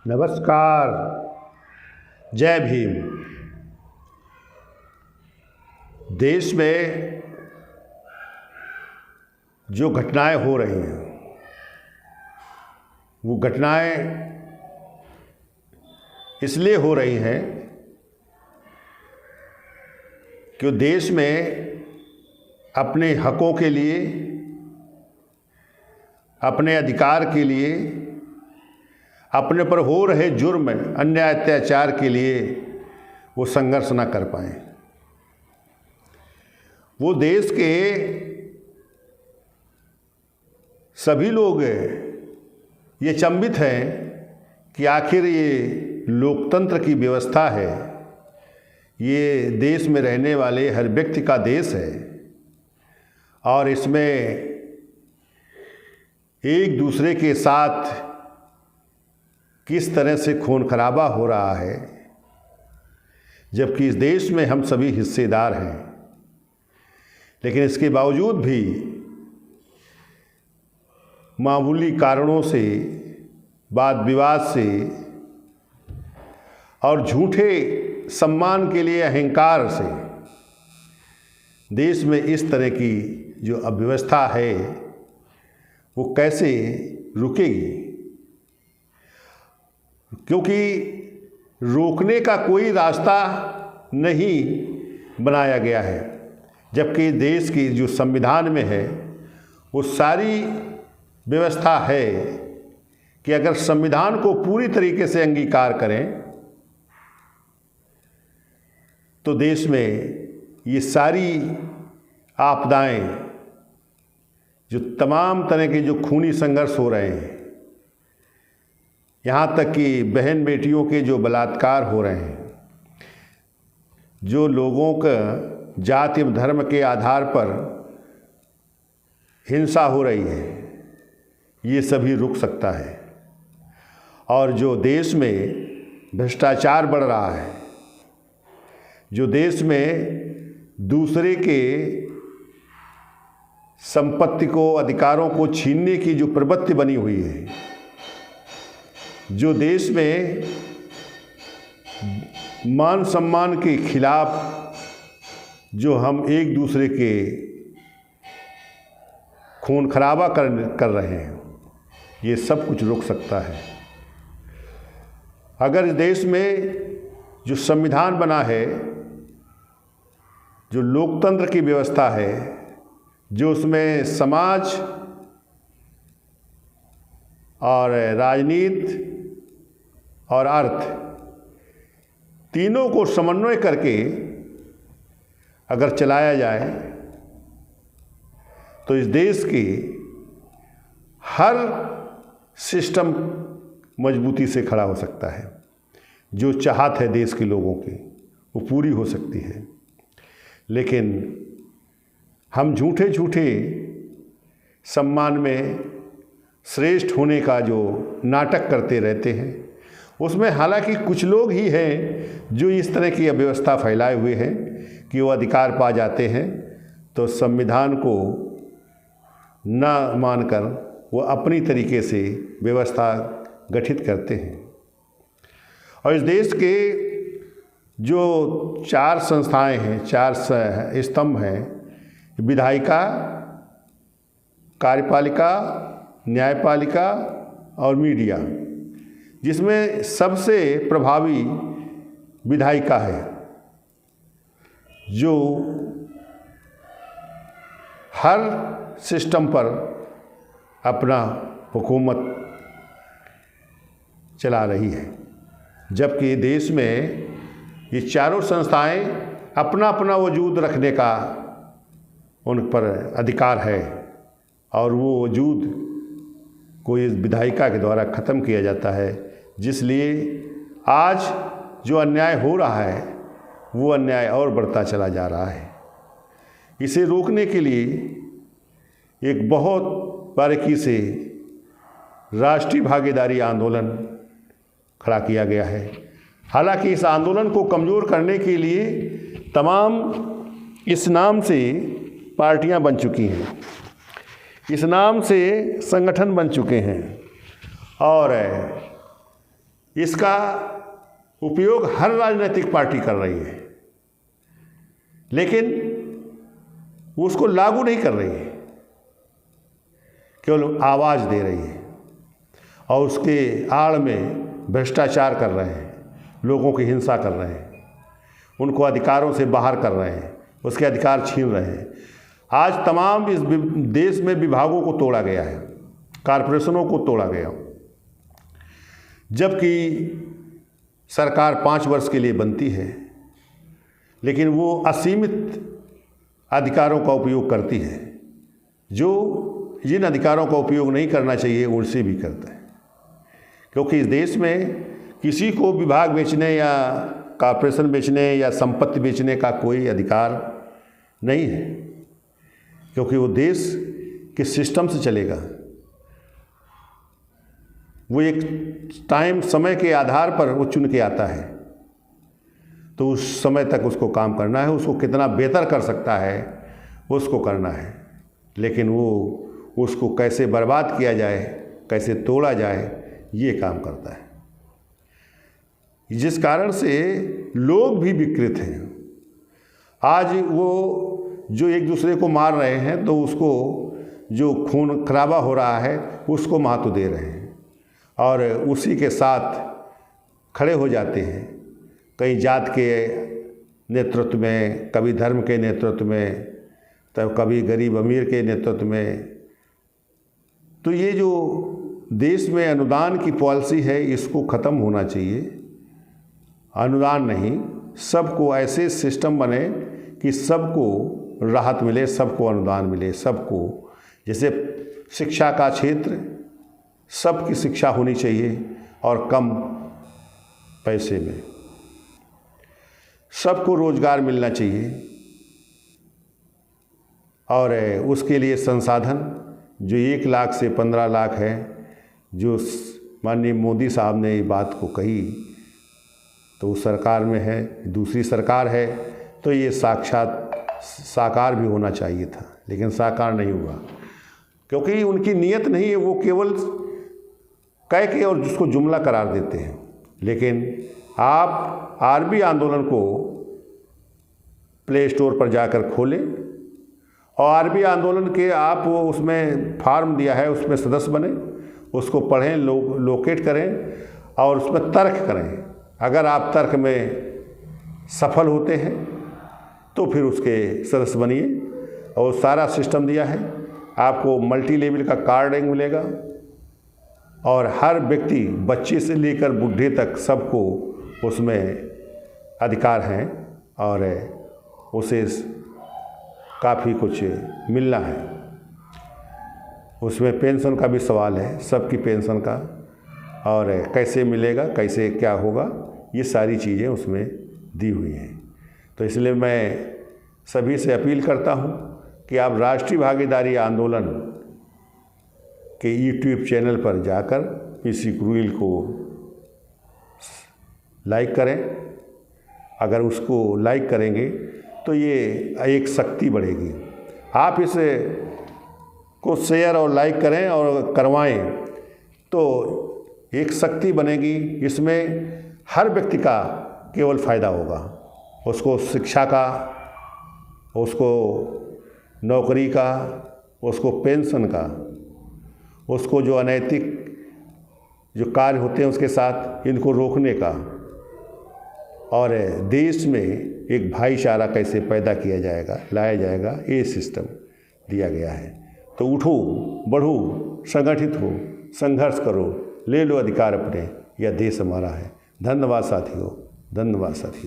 नमस्कार। जय भीम। देश में जो घटनाएं हो रही हैं वो घटनाएं इसलिए हो रही हैं कि देश में अपने हकों के लिए, अपने अधिकार के लिए, अपने पर हो रहे जुर्म, अन्याय, अत्याचार के लिए वो संघर्ष ना कर पाएं। वो देश के सभी लोग ये चंबित हैं कि आखिर ये लोकतंत्र की व्यवस्था है, ये देश में रहने वाले हर व्यक्ति का देश है और इसमें एक दूसरे के साथ किस तरह से खून खराबा हो रहा है, जबकि इस देश में हम सभी हिस्सेदार हैं। लेकिन इसके बावजूद भी मामूली कारणों से, वाद विवाद से और झूठे सम्मान के लिए अहंकार से देश में इस तरह की जो अव्यवस्था है वो कैसे रुकेगी? क्योंकि रोकने का कोई रास्ता नहीं बनाया गया है, जबकि देश की जो संविधान में है वो सारी व्यवस्था है कि अगर संविधान को पूरी तरीके से अंगीकार करें तो देश में ये सारी आपदाएं, जो तमाम तरह के जो खूनी संघर्ष हो रहे हैं, यहाँ तक कि बहन बेटियों के जो बलात्कार हो रहे हैं, जो लोगों का जाति एवं धर्म के आधार पर हिंसा हो रही है, ये सभी रुक सकता है। और जो देश में भ्रष्टाचार बढ़ रहा है, जो देश में दूसरे के संपत्ति को, अधिकारों को छीनने की जो प्रवृत्ति बनी हुई है, जो देश में मान सम्मान के खिलाफ जो हम एक दूसरे के खून खराबा कर रहे हैं, ये सब कुछ रुक सकता है अगर इस देश में जो संविधान बना है, जो लोकतंत्र की व्यवस्था है, जो उसमें समाज और राजनीति और अर्थ तीनों को समन्वय करके अगर चलाया जाए तो इस देश की हर सिस्टम मजबूती से खड़ा हो सकता है। जो चाहत है देश के लोगों की वो पूरी हो सकती है। लेकिन हम झूठे झूठे सम्मान में श्रेष्ठ होने का जो नाटक करते रहते हैं, उसमें हालांकि कुछ लोग ही हैं जो इस तरह की अव्यवस्था फैलाए हुए हैं कि वो अधिकार पा जाते हैं तो संविधान को ना मानकर वो अपनी तरीके से व्यवस्था गठित करते हैं। और इस देश के जो 4 संस्थाएं हैं, 4 स्तंभ हैं, विधायिका, कार्यपालिका, न्यायपालिका और मीडिया, जिसमें सबसे प्रभावी विधायिका है, जो हर सिस्टम पर अपना हुकूमत चला रही है। जबकि देश में ये चारों संस्थाएं अपना अपना वजूद रखने का उन पर अधिकार है और वो वजूद को इस विधायिका के द्वारा ख़त्म किया जाता है। जिसलिए आज जो अन्याय हो रहा है वो अन्याय और बढ़ता चला जा रहा है। इसे रोकने के लिए एक बहुत बारीकी से राष्ट्रीय भागीदारी आंदोलन खड़ा किया गया है। हालांकि इस आंदोलन को कमज़ोर करने के लिए तमाम इस नाम से पार्टियां बन चुकी हैं, इस नाम से संगठन बन चुके हैं और इसका उपयोग हर राजनीतिक पार्टी कर रही है, लेकिन उसको लागू नहीं कर रही है, केवल आवाज़ दे रही है और उसके आड़ में भ्रष्टाचार कर रहे हैं, लोगों की हिंसा कर रहे हैं, उनको अधिकारों से बाहर कर रहे हैं, उसके अधिकार छीन रहे हैं। आज तमाम इस देश में विभागों को तोड़ा गया है, कॉरपोरेशनों को तोड़ा गया, जबकि सरकार 5 वर्ष के लिए बनती है, लेकिन वो असीमित अधिकारों का उपयोग करती है, जो जिन अधिकारों का उपयोग नहीं करना चाहिए उनसे भी करता है। क्योंकि इस देश में किसी को विभाग बेचने या कॉरपोरेशन बेचने या संपत्ति बेचने का कोई अधिकार नहीं है, क्योंकि वो देश के सिस्टम से चलेगा। वो एक समय के आधार पर वो चुन के आता है, तो उस समय तक उसको काम करना है, उसको कितना बेहतर कर सकता है उसको करना है, लेकिन वो उसको कैसे बर्बाद किया जाए, कैसे तोड़ा जाए, ये काम करता है, जिस कारण से लोग भी विकृत हैं। आज वो जो एक दूसरे को मार रहे हैं, तो उसको जो खून खराबा हो रहा है उसको महत्व दे रहे हैं और उसी के साथ खड़े हो जाते हैं, कहीं जात के नेतृत्व में, कभी धर्म के नेतृत्व में, तब कभी गरीब अमीर के नेतृत्व में। तो ये जो देश में अनुदान की पॉलिसी है, इसको ख़त्म होना चाहिए। अनुदान नहीं, सबको ऐसे सिस्टम बने कि सबको राहत मिले, सबको अनुदान मिले, सबको। जैसे शिक्षा का क्षेत्र, सबकी शिक्षा होनी चाहिए और कम पैसे में, सबको रोजगार मिलना चाहिए और उसके लिए संसाधन जो 1 लाख से 15 लाख है, जो माननीय मोदी साहब ने ये बात को कही, तो उस सरकार में है, दूसरी सरकार है, तो ये साकार भी होना चाहिए था, लेकिन साकार नहीं हुआ, क्योंकि उनकी नीयत नहीं है। वो केवल कह के और जिसको जुमला करार देते हैं। लेकिन आप आरबी आंदोलन को प्ले स्टोर पर जाकर खोलें और आरबी आंदोलन के आप उसमें फार्म दिया है, उसमें सदस्य बने, उसको पढ़ें, लोकेट करें और उसमें तर्क करें। अगर आप तर्क में सफल होते हैं तो फिर उसके सदस्य बनिए। और सारा सिस्टम दिया है, आपको मल्टी लेवल का कार्डिंग मिलेगा और हर व्यक्ति, बच्चे से लेकर बूढ़े तक, सबको उसमें अधिकार हैं और उसे काफ़ी कुछ मिलना है। उसमें पेंशन का भी सवाल है, सबकी पेंशन का, और कैसे मिलेगा, कैसे क्या होगा, ये सारी चीज़ें उसमें दी हुई हैं। तो इसलिए मैं सभी से अपील करता हूँ कि आप राष्ट्रीय भागीदारी आंदोलन के यूट्यूब चैनल पर जाकर पीसी क्रूइल को लाइक करें। अगर उसको लाइक करेंगे तो ये एक शक्ति बढ़ेगी। आप इसे को शेयर और लाइक करें और करवाएं तो एक शक्ति बनेगी। इसमें हर व्यक्ति का केवल फ़ायदा होगा, उसको शिक्षा का, उसको नौकरी का, उसको पेंशन का, उसको जो अनैतिक जो कार्य होते हैं उसके साथ इनको रोकने का, और देश में एक भाईचारा कैसे पैदा किया जाएगा, लाया जाएगा, ये सिस्टम दिया गया है। तो उठो, बढ़ो, संगठित हो, संघर्ष करो, ले लो अधिकार अपने, यह देश हमारा है। धन्यवाद साथियों, धन्यवाद साथियों।